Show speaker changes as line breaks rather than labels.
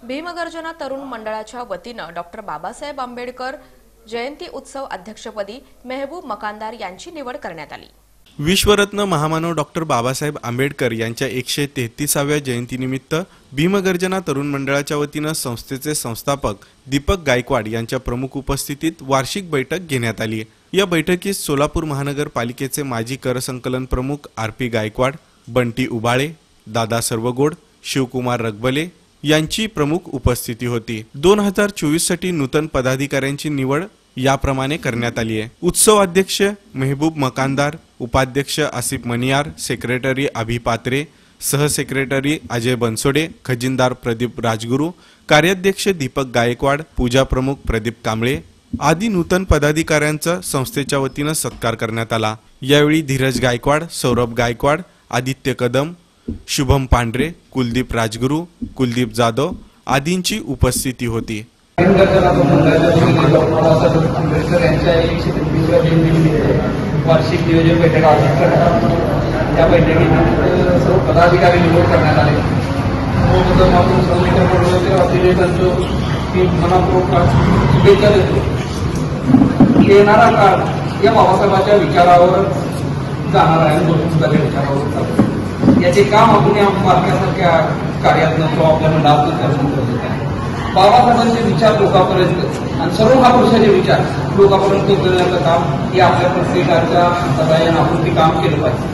भीमगर्जना तरुण मंडळाच्या वतीनं डॉक्टर बाबासाहेब आंबेडकर जयंती उत्सव अध्यक्षपदी मेहबूब मकानदार यांची निवड करण्यात आली।
विश्वरत्न महामानव डॉक्टर बाबासाहेब आंबेडकर यांच्या 133व्या जयंतीनिमित्त भीमगर्जना तरुण मंडळाच्या वतीनं संस्थेचे संस्थापक दीपक गायकवाड यांच्या प्रमुख उपस्थितीत वार्षिक बैठक घेण्यात आली। या बैठकीत सोलापूर महानगरपालिकेचे माजी कर संकलन प्रमुख आर.पी. गायकवाड, बंटी उबाळे, दादा सर्वगोड, शिवकुमार रगबले यांची प्रमुख उपस्थिती होती। 2024 साठी नूतन पदाधिकाऱ्यांची निवड याप्रमाणे करण्यात आली आहे। उत्सव अध्यक्ष मेहबूब मकानदार, उपाध्यक्ष आसिफ मनियार, सेक्रेटरी अभि पात्रे, सहसेक्रेटरी अजय बनसोडे, खजिनदार प्रदीप राजगुरू, कार्याध्यक्ष दीपक गायकवाड, पूजा प्रमुख प्रदीप कांबळे आदी नूतन पदाधिकाऱ्यांचा संस्थेच्या वतीने सत्कार करण्यात आला। यावेळी धीरज गायकवाड, सौरभ गायकवाड, आदित्य कदम, शुभम पांढरे, कुलदीप राजगुरू, कुलदीप जाधव आदींची उपस्थिती होती।
वार्षिक नियोजन बैठक आयोजित करण्यात आली। या बैठकीत सर्व पदाधिकारी निवड करण्यात आले। सर्वप्रथम आपण समिती मंडळाचे अभिनेत्यांचं मी मनापूर्वक शुभेच्छा देतो। येणारा काळ या बाबासाहेबांच्या विचारावर जाणार आहे, गोष्टींच्या विचारावर चालतो। याचे काम आपण या बारक्यासारख्या कार्यात नको आपल्याला डाब करणं गरजेचं आहे। बाबासाहेबांचे विचार लोकांपर्यंत आणि सर्व महापुरुषाचे विचार लोकांपर्यंत करण्याचं काम हे आपल्या प्रत्येकाच्या सहाय्याने आपण ते काम केलं पाहिजे।